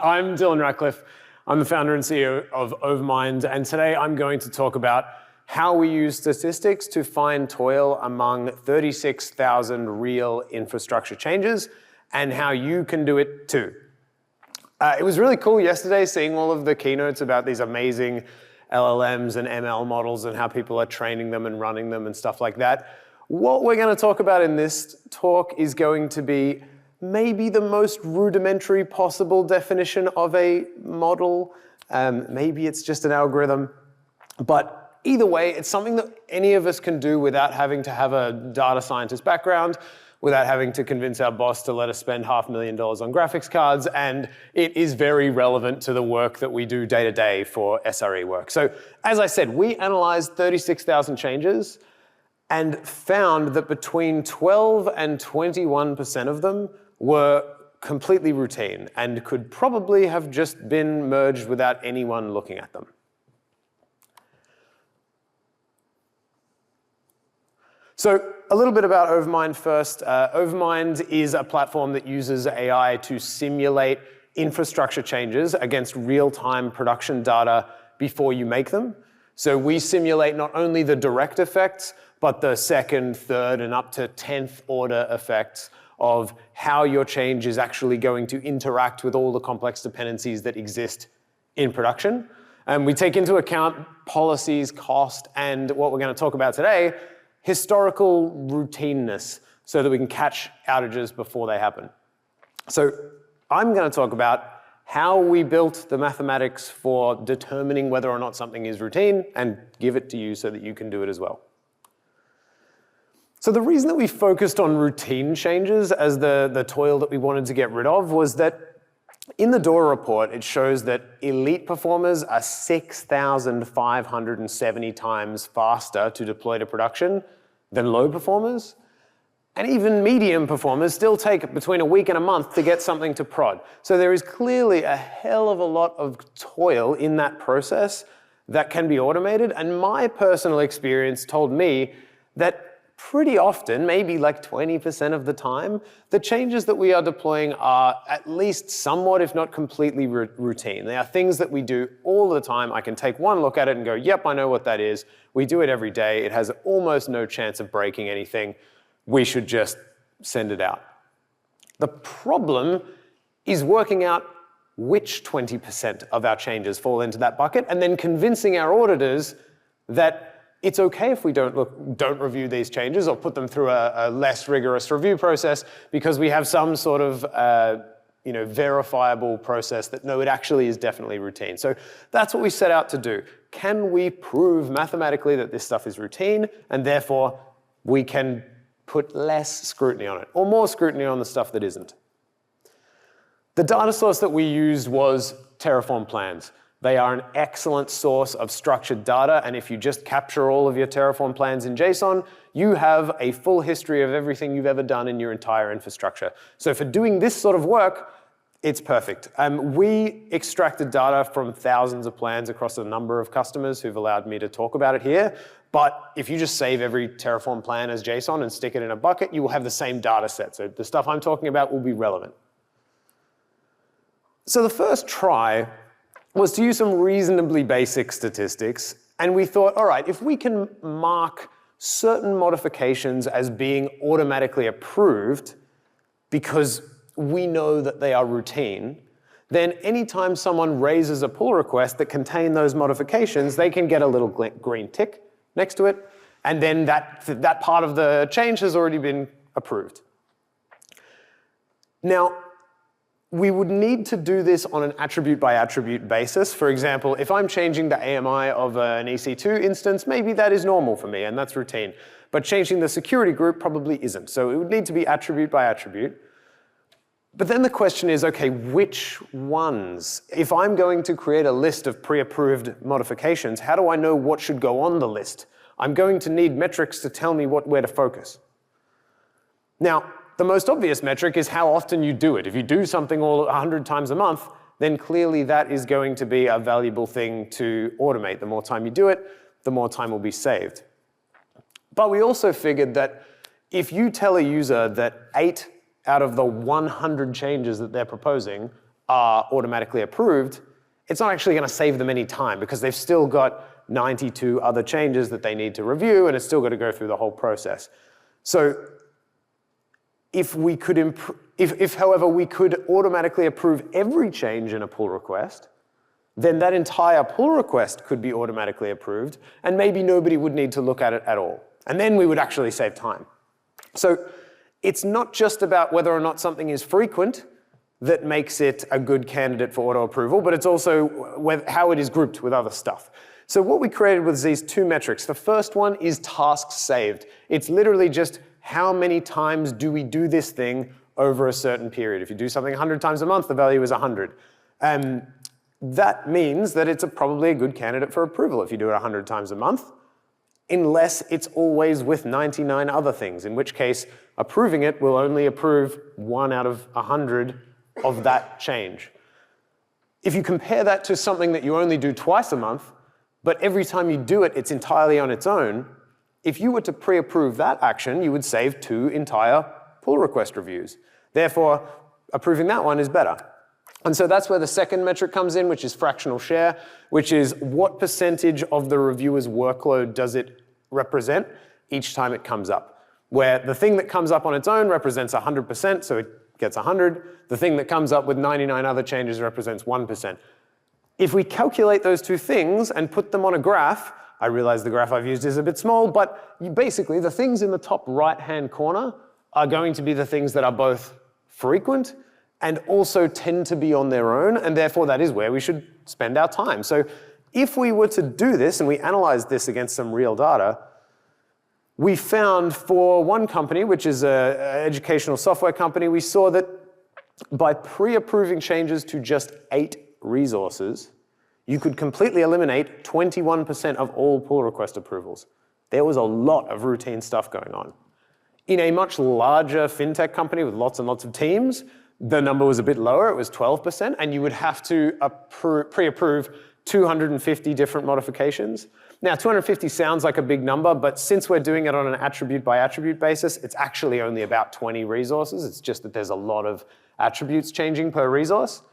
I'm Dylan Ratcliffe. I'm the founder and CEO of Overmind, and today I'm going to talk about how we use statistics to find toil among 36,000 real infrastructure changes and how you can do it too. It was really cool yesterday seeing all of the keynotes about these amazing LLMs and ML models and how people are training them and running them and stuff like that. What we're going to talk about in this talk is going to be maybe the most rudimentary possible definition of a model. Maybe it's just an algorithm. But either way, it's something that any of us can do without having to have a data scientist background, without having to convince our boss to let us spend $500,000 on graphics cards, and it is very relevant to the work that we do day to day for SRE work. So as I said, we analyzed 36,000 changes and found that between 12 and 21% of them were completely routine and could probably have just been merged without anyone looking at them. So a little bit about Overmind first. Overmind is a platform that uses AI to simulate infrastructure changes against real-time production data before you make them. So we simulate not only the direct effects, but the second, third, and up to 10th order effects of how your change is actually going to interact with all the complex dependencies that exist in production. And we take into account policies, cost, and what we're going to talk about today, historical routineness, so that we can catch outages before they happen. So I'm going to talk about how we built the mathematics for determining whether or not something is routine and give it to you so that you can do it as well. So the reason that we focused on routine changes as the toil that we wanted to get rid of was that in the DORA report, it shows that elite performers are 6,570 times faster to deploy to production than low performers. And even medium performers still take between a week and a month to get something to prod. So there is clearly a hell of a lot of toil in that process that can be automated. And my personal experience told me that pretty often, maybe like 20% of the time, the changes that we are deploying are at least somewhat, if not completely routine. They are things that we do all the time. I can take one look at it and go, yep, I know what that is. We do it every day. It has almost no chance of breaking anything. We should just send it out. The problem is working out which 20% of our changes fall into that bucket and then convincing our auditors that it's okay if we don't review these changes or put them through a less rigorous review process because we have some sort of verifiable process that no, it actually is definitely routine. So that's what we set out to do. Can we prove mathematically that this stuff is routine and therefore we can put less scrutiny on it or more scrutiny on the stuff that isn't? The data source that we used was Terraform plans. They are an excellent source of structured data, and if you just capture all of your Terraform plans in JSON, you have a full history of everything you've ever done in your entire infrastructure. So for doing this sort of work, it's perfect. We extracted data from thousands of plans across a number of customers who've allowed me to talk about it here. But if you just save every Terraform plan as JSON and stick it in a bucket, you will have the same data set. So the stuff I'm talking about will be relevant. So the first try was to use some reasonably basic statistics. And we thought, all right, if we can mark certain modifications as being automatically approved because we know that they are routine, then anytime someone raises a pull request that contain those modifications, they can get a little green tick next to it. And then that part of the change has already been approved. Now, we would need to do this on an attribute by attribute basis. For example, if I'm changing the AMI of an EC2 instance, maybe that is normal for me and that's routine. But changing the security group probably isn't. So it would need to be attribute by attribute. But then the question is, okay, which ones? If I'm going to create a list of pre-approved modifications, how do I know what should go on the list? I'm going to need metrics to tell me where to focus. Now, the most obvious metric is how often you do it. If you do something 100 times a month, then clearly that is going to be a valuable thing to automate. The more time you do it, the more time will be saved. But we also figured that if you tell a user that 8 out of the 100 changes that they're proposing are automatically approved, it's not actually going to save them any time because they've still got 92 other changes that they need to review, and it's still got to go through the whole process. So if we could however, we could automatically approve every change in a pull request, then that entire pull request could be automatically approved, and maybe nobody would need to look at it at all. And then we would actually save time. So it's not just about whether or not something is frequent that makes it a good candidate for auto approval, but it's also how it is grouped with other stuff. So what we created was these two metrics. The first one is tasks saved. It's literally just how many times do we do this thing over a certain period. If you do something 100 times a month, the value is 100. That means that it's probably a good candidate for approval if you do it 100 times a month, unless it's always with 99 other things, in which case approving it will only approve 1 out of 100 of that change. If you compare that to something that you only do twice a month, but every time you do it, it's entirely on its own, if you were to pre-approve that action, you would save 2 entire pull request reviews. Therefore, approving that one is better. And so that's where the second metric comes in, which is fractional share, which is what percentage of the reviewer's workload does it represent each time it comes up. Where the thing that comes up on its own represents 100%, so it gets 100. The thing that comes up with 99 other changes represents 1%. If we calculate those two things and put them on a graph, I realize the graph I've used is a bit small, but basically the things in the top right-hand corner are going to be the things that are both frequent and also tend to be on their own, and therefore that is where we should spend our time. So if we were to do this, and we analyzed this against some real data, we found for one company, which is an educational software company, we saw that by pre-approving changes to just 8 resources, you could completely eliminate 21% of all pull request approvals. There was a lot of routine stuff going on. In a much larger fintech company with lots and lots of teams, the number was a bit lower, it was 12%, and you would have to pre-approve 250 different modifications. Now, 250 sounds like a big number, but since we're doing it on an attribute by attribute basis, it's actually only about 20 resources. It's just that there's a lot of attributes changing per resource.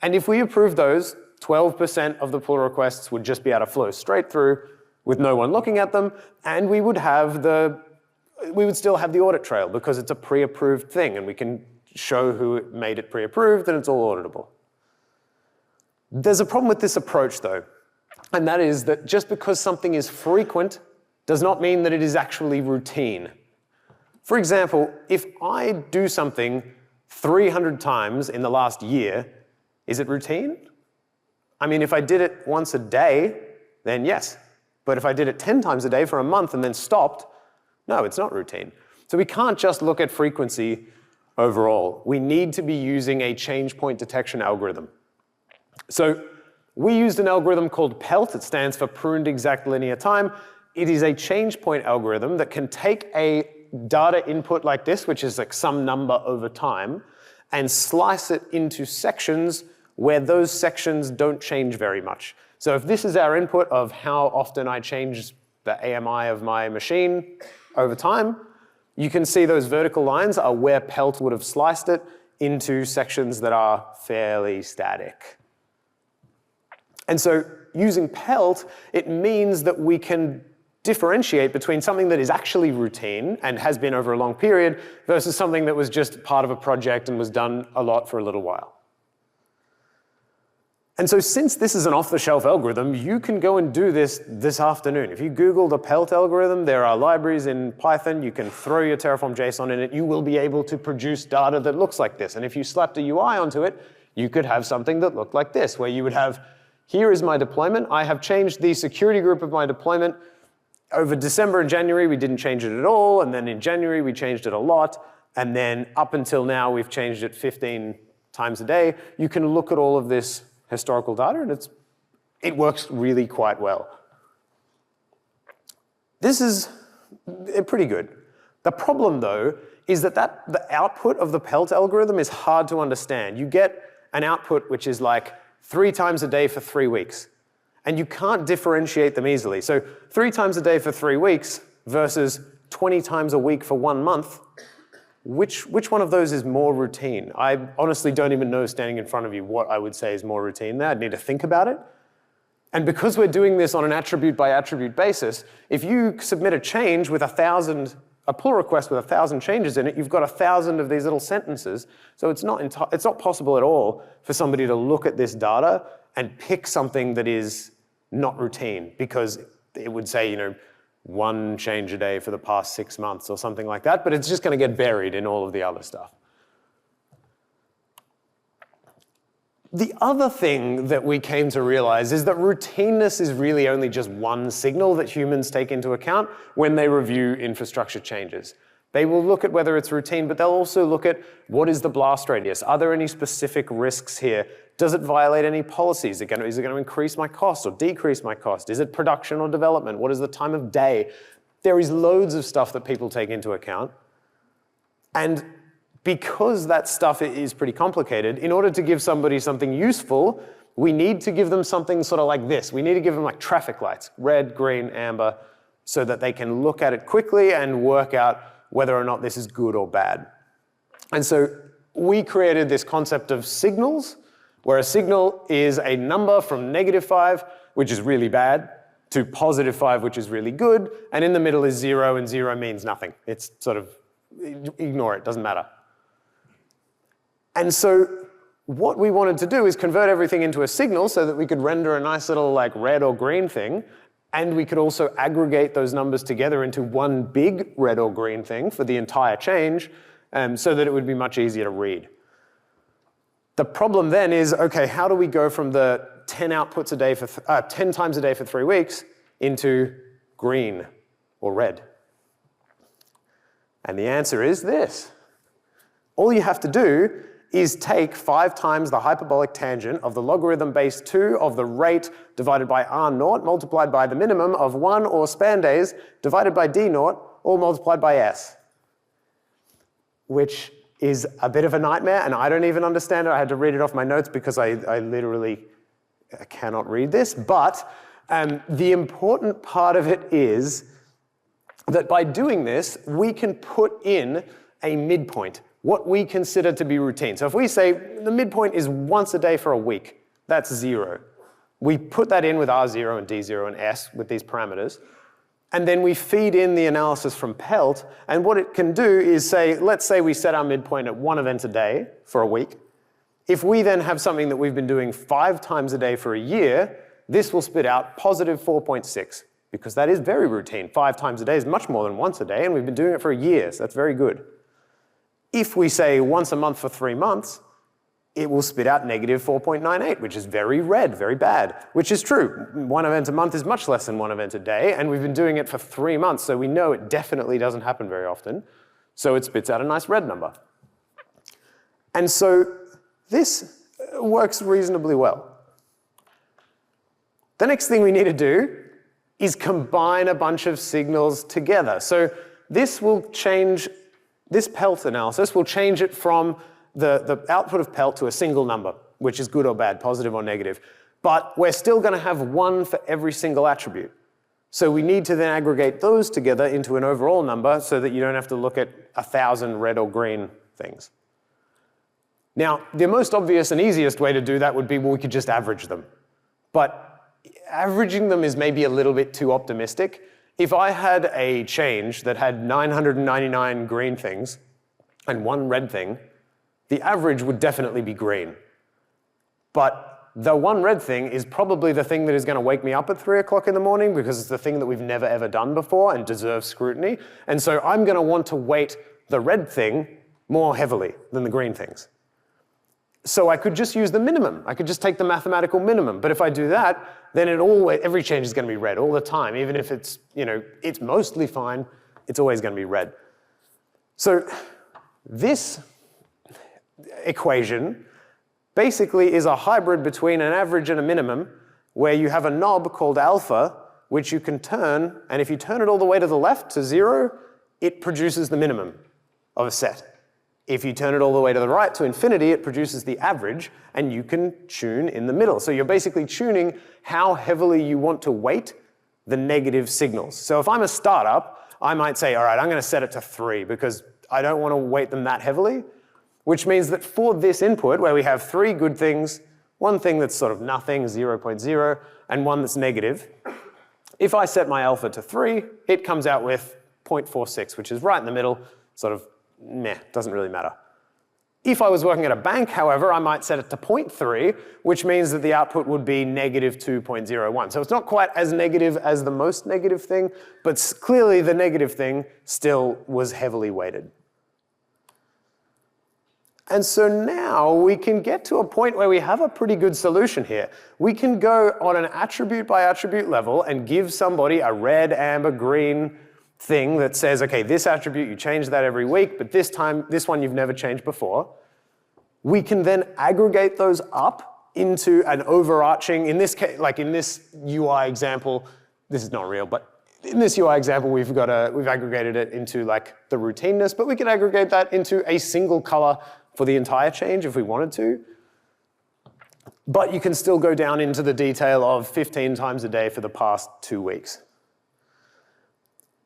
And if we approve those, 12% of the pull requests would just be able to flow straight through with no one looking at them, and we would still have the audit trail because it's a pre-approved thing, and we can show who made it pre-approved, and it's all auditable. There's a problem with this approach, though, and that is that just because something is frequent does not mean that it is actually routine. For example, if I do something 300 times in the last year, is it routine? I mean, if I did it once a day, then yes. But if I did it 10 times a day for a month and then stopped, no, it's not routine. So we can't just look at frequency overall. We need to be using a change point detection algorithm. So we used an algorithm called PELT. It stands for Pruned Exact Linear Time. It is a change point algorithm that can take a data input like this, which is like some number over time, and slice it into sections where those sections don't change very much. So if this is our input of how often I change the AMI of my machine over time, you can see those vertical lines are where PELT would have sliced it into sections that are fairly static. And so using PELT, it means that we can differentiate between something that is actually routine and has been over a long period versus something that was just part of a project and was done a lot for a little while. And so since this is an off-the-shelf algorithm, you can go and do this afternoon. If you Google the PELT algorithm, there are libraries in Python. You can throw your Terraform JSON in it. You will be able to produce data that looks like this. And if you slapped a UI onto it, you could have something that looked like this, where you would have, here is my deployment. I have changed the security group of my deployment. Over December and January, we didn't change it at all. And then in January, we changed it a lot. And then up until now, we've changed it 15 times a day. You can look at all of this historical data, and it works really quite well. This is pretty good. The problem, though, is that the output of the PELT algorithm is hard to understand. You get an output which is like 3 times a day for 3 weeks, and you can't differentiate them easily. So 3 times a day for 3 weeks versus 20 times a week for 1 month, which one of those is more routine? I honestly don't even know, standing in front of you, what I would say is more routine there. I'd need to think about it. And because we're doing this on an attribute by attribute basis, if you submit a change with a pull request with 1,000 changes in it, you've got 1,000 of these little sentences. So it's not possible at all for somebody to look at this data and pick something that is not routine, because it would say, one change a day for the past 6 months or something like that, but it's just going to get buried in all of the other stuff. The other thing that we came to realize is that routineness is really only just one signal that humans take into account when they review infrastructure changes. They will look at whether it's routine, but they'll also look at what is the blast radius? Are there any specific risks here? Does it violate any policies? Is it going to increase my cost or decrease my cost? Is it production or development? What is the time of day? There is loads of stuff that people take into account. And because that stuff is pretty complicated, in order to give somebody something useful, we need to give them something sort of like this. We need to give them like traffic lights, red, green, amber, so that they can look at it quickly and work out whether or not this is good or bad. And so we created this concept of signals, where a signal is a number from -5, which is really bad, to +5, which is really good, and in the middle is 0, and 0 means nothing. It's sort of, ignore it, doesn't matter. And so what we wanted to do is convert everything into a signal so that we could render a nice little like red or green thing, and we could also aggregate those numbers together into one big red or green thing for the entire change, so that it would be much easier to read. The problem then is, okay, how do we go from the 10 outputs a day for 10 times a day for 3 weeks into green or red? And the answer is this. All you have to do is take 5 times the hyperbolic tangent of the logarithm base 2 of the rate divided by R0 multiplied by the minimum of 1 or span days divided by D0 all multiplied by S, which is a bit of a nightmare, and I don't even understand it. I had to read it off my notes because I literally cannot read this. But the important part of it is that by doing this, we can put in a midpoint, what we consider to be routine. So if we say the midpoint is once a day for a week, that's 0. We put that in with R0 and D0 and S with these parameters. And then we feed in the analysis from Pelt, and what it can do is say, let's say we set our midpoint at 1 event a day for a week. If we then have something that we've been doing 5 times a day for a year, this will spit out positive 4.6, because that is very routine. 5 times a day is much more than once a day, and we've been doing it for a year, so that's very good. If we say once a month for 3 months, it will spit out negative 4.98, which is very red, very bad, which is true. 1 event a month is much less than 1 event a day, and we've been doing it for 3 months, so we know it definitely doesn't happen very often. So it spits out a nice red number. And so this works reasonably well. The next thing we need to do is combine a bunch of signals together. So this will change, this Pelt analysis will change it from the output of Pelt to a single number, which is good or bad, positive or negative. But we're still going to have 1 for every single attribute. So we need to then aggregate those together into an overall number so that you don't have to look at 1,000 red or green things. Now, the most obvious and easiest way to do that would be, well, we could just average them. But averaging them is maybe a little bit too optimistic. If I had a change that had 999 green things and 1 red thing, the average would definitely be green. But the 1 red thing is probably the thing that is going to wake me up at 3 o'clock in the morning, because it's the thing that we've never ever done before and deserves scrutiny. And so I'm going to want to weight the red thing more heavily than the green things. So I could just use the minimum. I could just take the mathematical minimum. But if I do that, then every change is going to be red all the time. Even if it's, it's mostly fine, it's always going to be red. So this equation basically is a hybrid between an average and a minimum, where you have a knob called alpha, which you can turn, and if you turn it all the way to the left to 0, it produces the minimum of a set. If you turn it all the way to the right to infinity, it produces the average, and you can tune in the middle. So you're basically tuning how heavily you want to weight the negative signals. So if I'm a startup, I might say, all right, I'm going to set it to 3, because I don't want to weight them that heavily, which means that for this input, where we have 3 good things, one thing that's sort of nothing, 0.0, and one that's negative, if I set my alpha to 3, it comes out with 0.46, which is right in the middle, sort of meh, doesn't really matter. If I was working at a bank, however, I might set it to 0.3, which means that the output would be negative 2.01. So it's not quite as negative as the most negative thing, but clearly the negative thing still was heavily weighted. And so now we can get to a point where we have a pretty good solution here. We can go on an attribute by attribute level and give somebody a red, amber, green thing that says, okay, this attribute, you change that every week, but this time, this one you've never changed before. We can then aggregate those up into an overarching, in this case, like in this UI example, this is not real, but in this UI example, we've aggregated it into like the routineness, but we can aggregate that into a single color for the entire change if we wanted to. But you can still go down into the detail of 15 times a day for the past 2 weeks.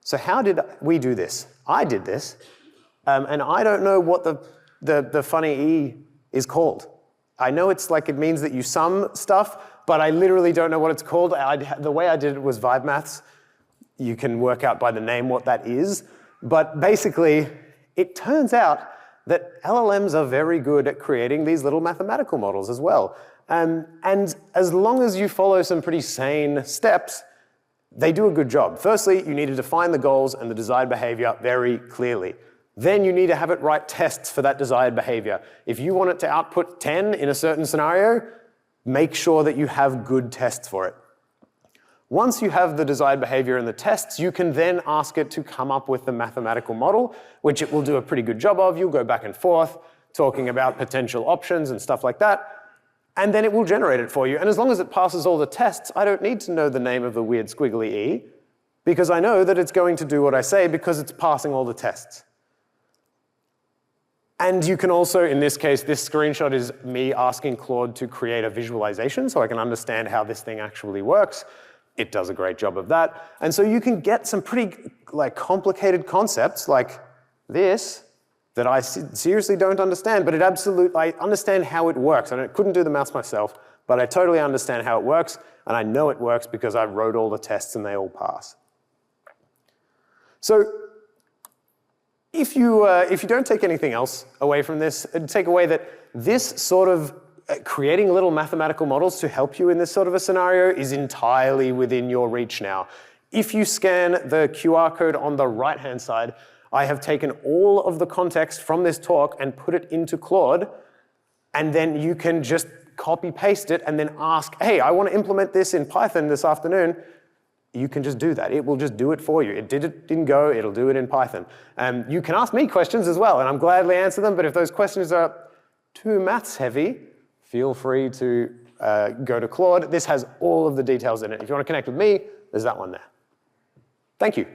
So how did we do this? I did this, and I don't know what the funny E is called. I know it's like it means that you sum stuff, but I literally don't know what it's called. The way I did it was vibe maths. You can work out by the name what that is. But basically, it turns out that LLMs are very good at creating these little mathematical models as well. And as long as you follow some pretty sane steps, they do a good job. Firstly, you need to define the goals and the desired behavior very clearly. Then you need to have it write tests for that desired behavior. If you want it to output 10 in a certain scenario, make sure that you have good tests for it. Once you have the desired behavior and the tests, you can then ask it to come up with the mathematical model, which it will do a pretty good job of. You'll go back and forth, talking about potential options and stuff like that. And then it will generate it for you. And as long as it passes all the tests, I don't need to know the name of the weird squiggly E, because I know that it's going to do what I say because it's passing all the tests. And you can also, in this case, this screenshot is me asking Claude to create a visualization so I can understand how this thing actually works. It does a great job of that. And so you can get some pretty complicated concepts like this, that I seriously don't understand, but I understand how it works. I couldn't do the maths myself, but I totally understand how it works, and I know it works because I wrote all the tests and they all pass. So if you don't take anything else away from this, take away that this sort of creating little mathematical models to help you in this sort of a scenario is entirely within your reach now. If you scan the QR code on the right-hand side, I have taken all of the context from this talk and put it into Claude, and then you can just copy paste it and then ask, hey, I want to implement this in Python this afternoon. You can just do that. It will just do it for you. It did it in Go, it'll do it in Python. You can ask me questions as well, and I'm gladly answer them, but if those questions are too maths heavy, feel free to go to Claude. This has all of the details in it. If you want to connect with me, there's that one there. Thank you.